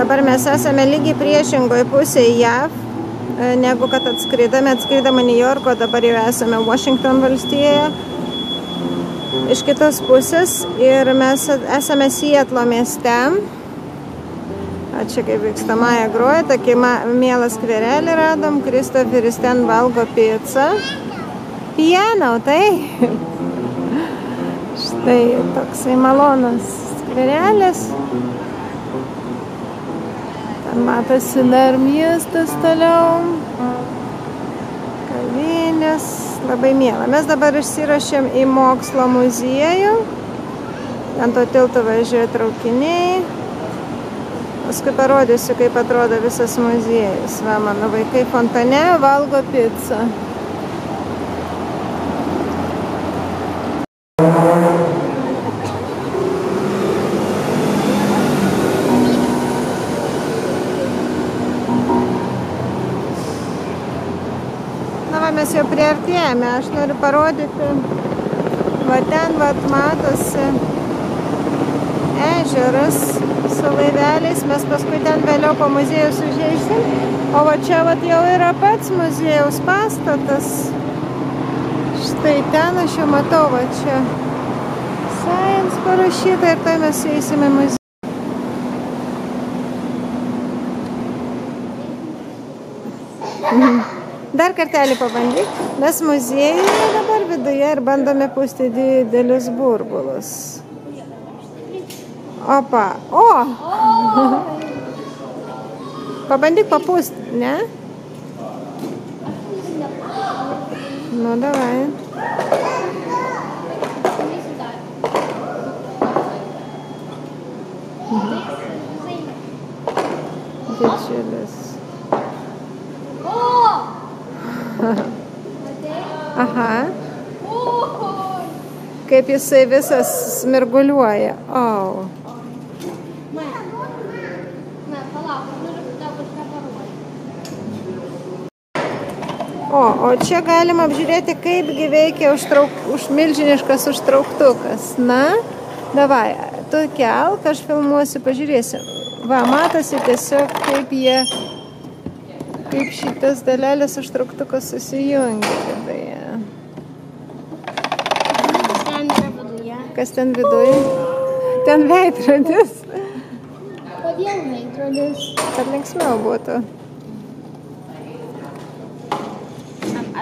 Dabar mes esame lygiai priešingoje pusėje JAV, negu kad atskridama New Yorko, dabar jau esame Washington valstijoje. Iš kitos pusės ir mes esame Sietlo mieste. Čia kaip vykstamąją groja, tokį mielą skverelį radom, Kristoferis ten valgo pizzą. Pienau, tai? Štai toksai malonus skverelis. Ten matosi dar miestas toliau. Kavinės, labai miela. Mes dabar išsiruošėm į mokslo muziejų. Ant to tilto važiuoja traukiniai. Paskui parodysiu, kaip atrodo visas muziejus. Va, mano vaikai fontane valgo pizzą. Na va, mes jau priartėjame. Aš noriu parodyti. Va ten, va, matosi ežeras su laiveliais, mes paskui ten vėliau po muziejus užeisim, o va čia va jau yra pats muziejaus pastatas. Štai ten aš jau matau, va čia Science parašyta ir tai mes eisime į muziejų. Dar kartelį pabandyk. Mes muziejuje dabar viduje ir bandome pūsti didelius burbulus. Opa. O! Pabandyk papūst, ne? Nu, davai. Didžiulis. Aha. Kaip jisai visas smirguliuoja. O. O čia galima apžiūrėti, kaipgi veikia milžiniškas užtrauktukas. Na, davai, tu kelk, aš filmuosiu, pažiūrėsiu. Va, matosi tiesiog, kaip šitas dalelės užtrauktukas susijungia viduje. Kas ten viduje? Ten veidrodis. Kodėl veidrodis? Kad linksmiau būtų.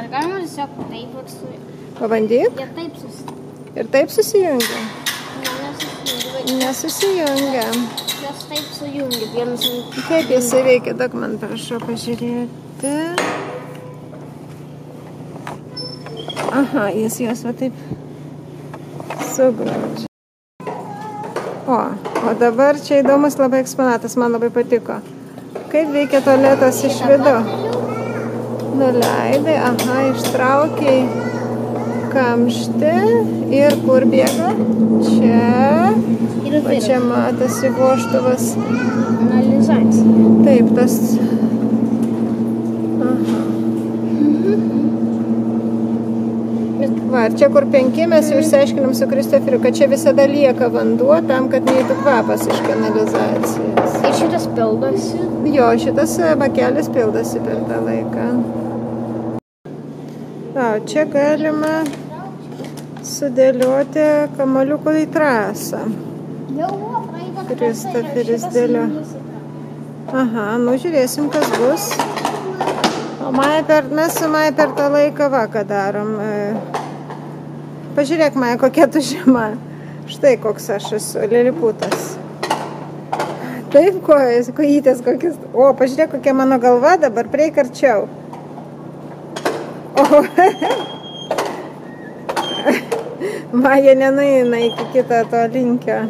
Ar galima tiesiog taip ir susijungia? Pabandyk. Ir taip susijungia. Ir taip susijungia? Nesusijungia. Nesusijungia. Jos taip sujungia. Vienas ant... Kaip jisai veikia, daug man prašau pažiūrėti. Aha, jis jos va taip suglaudžia. O dabar čia įdomus labai eksponatas, man labai patiko. Kaip veikia tualetas iš vidų? Nuleidai, aha, ištraukiai kamštį ir kur bėga? Čia. O čia matosi vožtuvas. Analizacija. Taip, tas. Aha. Va, ir čia kur 5 mes jau išsiaiškinam su Kristoferiu, kad čia visada lieka vanduo tam, kad neįtų kvapas iš kanalizacijos. Ir šitas pildosi? Jo, šitas bakelis pildosi per tą laiką. O, čia galima sudėlioti kamuoliuko į trasą. Kristoferis dėlio. Aha, nu žiūrėsim, kas bus. O mes su Maja per tą laiką va, ką darom. Pažiūrėk, Maja, kokia tu žema. Štai koks aš esu, liliputas. Taip, kojytės kokias. O, pažiūrėk, kokia mano galva dabar, prieik arčiau. O, Maja nenueina iki kito to linkio.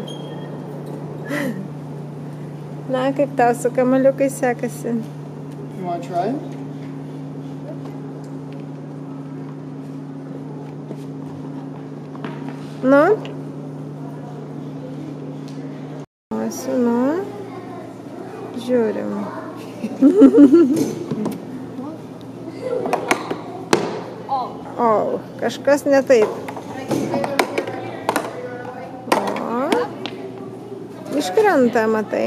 Na, kaip tau su kamuoliukai sekasi? You want to try? Nu? Nu? Žiūrim. O, kažkas ne taip. O, iškrenta, matai.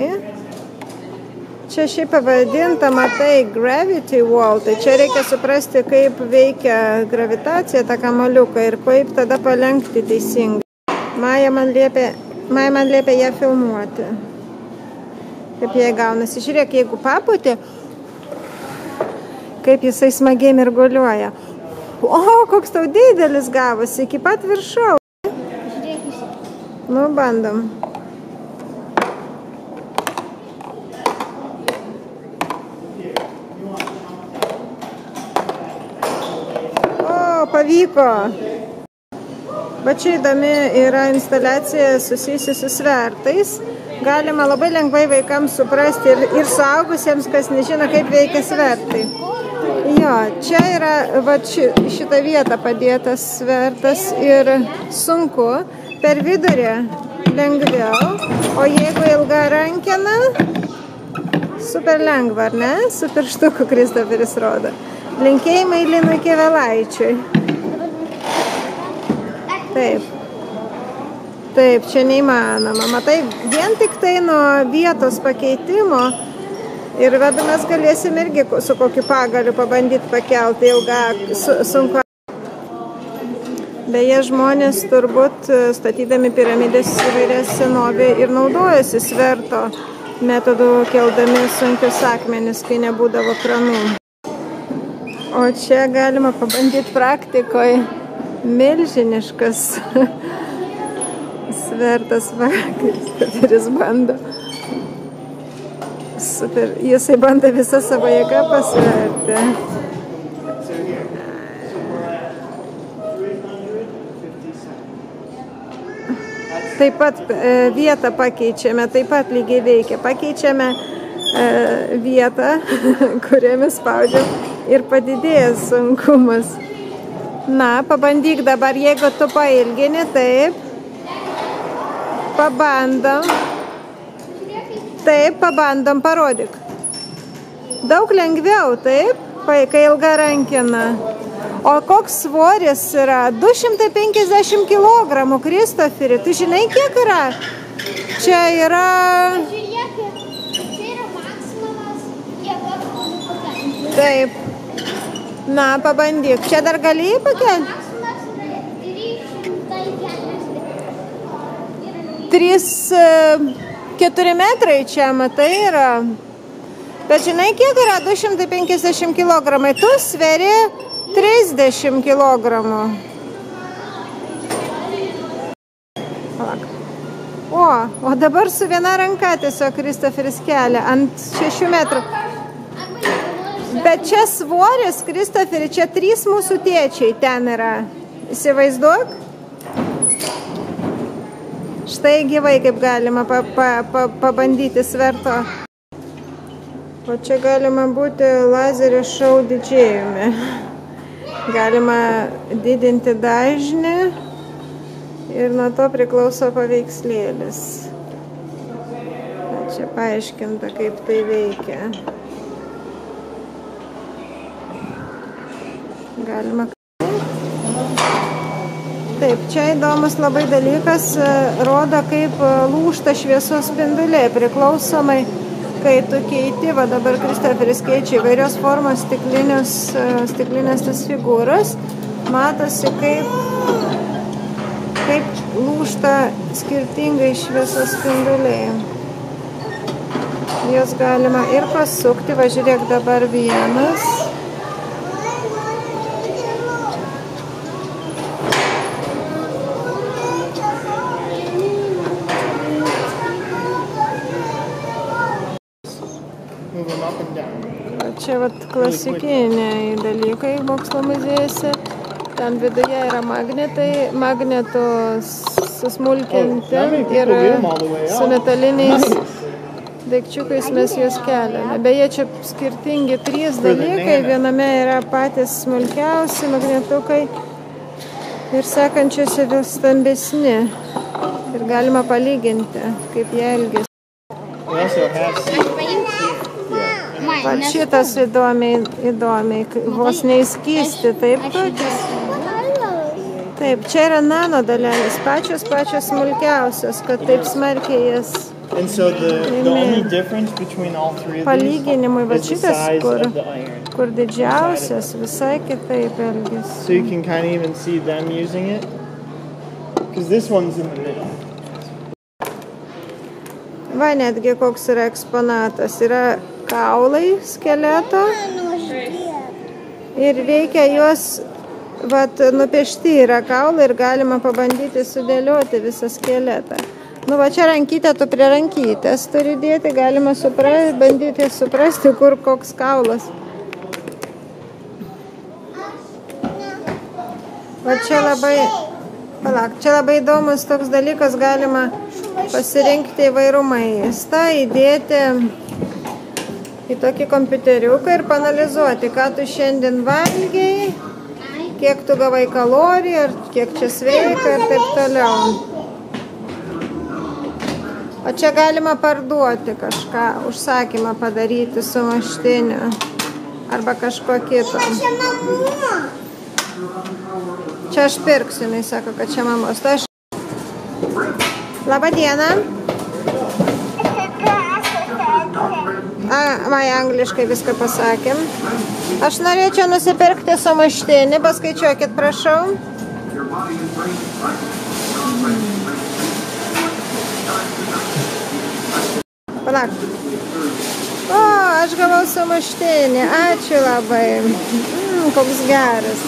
Čia šiaip pavadinta, matai, Gravity Wall. Tai čia reikia suprasti, kaip veikia gravitacija tą kamuoliuką ir kaip tada palenkti teisingai. Maja man liepė ją filmuoti. Kaip jai gaunasi. Žiūrėk, jeigu papūti, kaip jisai smagiai mirguliuoja. O, koks tau didelis gavosi, iki pat viršaus. Nu, bandom. Pavyko. Bet čia įdomi yra instaliacija susijusi su svertais. Galima labai lengvai vaikams suprasti ir suaugusiems, kas nežino, kaip veikia svertai. Jo, čia yra šitą vietą padėtas svertas ir sunku. Per vidurį lengviau. O jeigu ilga rankena, super lengva, ar ne? Su pirštuku Kristoferis rodo. Linkėjimai Linui Kevelaičiui. Taip. Taip, čia neįmanoma. Matai, vien tik tai nuo vietos pakeitimo ir mes galėsim irgi su kokiu pagaliu pabandyti pakelti ilgą sunku. Beje, žmonės turbūt statydami piramidės įvairias senovė ir naudojasi sverto metodų keldami sunkius akmenis, kai nebūdavo kranų. O čia galima pabandyti praktikoje milžiniškas svertas, Kristoferis bando. Super, jisai bando visą savo jėgą pasverti. Taip pat vietą pakeičiame, taip pat lygiai veikia. Pakeičiame vietą, kurią mes spaudžiam ir padidėja sunkumas. Na, pabandyk dabar, jeigu tu pailgini, taip. Pabandom. Taip, pabandom, parodyk. Daug lengviau, taip, kai ilga rankena. O koks svoris yra? 250 kg, Kristoferi. Tu žinai, kiek yra? Čia yra... Taip. Na, pabandyk. Čia dar gali pakelti? 3-4 metrai čia, matai, yra. Bet žinai, kiek yra 250 kg? Tu sveri 30 kg. O dabar su viena ranka tiesiog Kristoferis kelia ant 6 metrų. Bet čia svoris, Kristoferi, čia 3 mūsų tėčiai ten yra. Įsivaizduok? Štai gyvai kaip galima pabandyti sverto. O čia galima būti lazerio šou didžėjumi. Galima didinti dažnį ir nuo to priklauso paveikslėlis. Čia paaiškinta, kaip tai veikia. Galima. Taip, čia įdomus labai dalykas, rodo, kaip lūžta šviesos spinduliai, priklausomai, kai tu keiti, va dabar Kristoferis keičia įvairios formos stiklinės tas figūras, matosi, kaip lūžta skirtingai šviesos spinduliai. Jos galima ir pasukti, va žiūrėk dabar vienas. Čia vat klasikiniai dalykai mokslo muziejuose. Ten viduje yra magnetai, magnetus susmulkinti ir su metaliniais daikčiukais mes juos keliame. Beje, čia skirtingi 3 dalykai. Viename yra patys smulkiausi magnetukai ir sekančiuose vis stambesni. Ir galima palyginti, kaip jie elgiasi. Va šitas įdomiai, vos neįskysti, taip tokius. Taip, čia yra nano dalelės, pačios smulkiausios, kad taip smarkiai jas And so the only difference between all three of Palyginimui, va these is the šitas, size of the iron. kur didžiausias, visai kitaip elgesi. So you can kind of even see them using it. Because this one's in the middle. Va, netgi koks yra eksponatas. Yra kaulai skeleto ir reikia juos, vat, nupiešti yra kaulai ir galima pabandyti sudėlioti visą skeletą. Nu, va, čia rankytę tu prie rankytės turi dėti, galima bandyti suprasti, kur koks kaulas. Va, čia labai, palauk, čia labai įdomus toks dalykas, galima pasirinkti įvairų maistą, įdėti į tokį kompiuteriuką ir panalizuoti, ką tu šiandien valgiai, kiek tu gavai kalorijų, kiek čia sveika ir taip toliau. O čia galima parduoti kažką, užsakymą padaryti sumuštiniu arba kažko kito. Čia aš pirksiu, jinai sako, kad čia mamos. Tai aš... Labą dieną. Vai, angliškai viską pasakėm. Aš norėčiau nusipirkti sumuštinį, paskaičiuokit, prašau. Palauk. O, aš gavau sumuštinį. Ačiū labai. Koks geras.